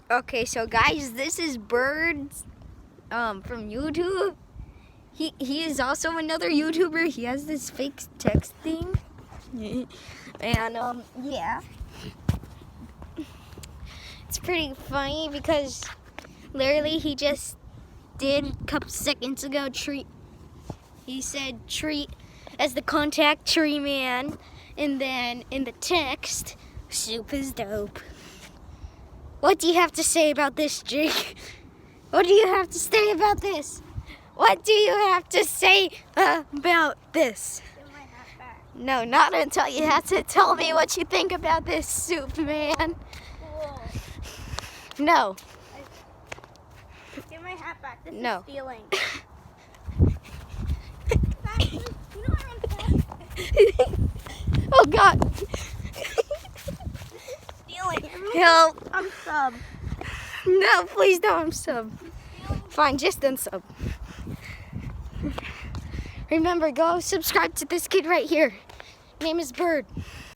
Okay, so guys, this is Bird from YouTube. He is also another YouTuber. He has this fake text thing. And yeah. It's pretty funny because literally he just did a couple seconds ago he said treat as the contact tree man, and then in the text, soup is dope. What do you have to say about this, Jake? What do you have to say about this? What do you have to say about this? Get my hat back. No, not until you have to tell me what you think about this soup, man. Cool. No. Get my hat back. This No. is stealing. You know I run fast. Oh God. Stealing. Help. I'm sub. No, please don't unsub. Fine, just unsub. Remember, go subscribe to this kid right here. Name is Bird.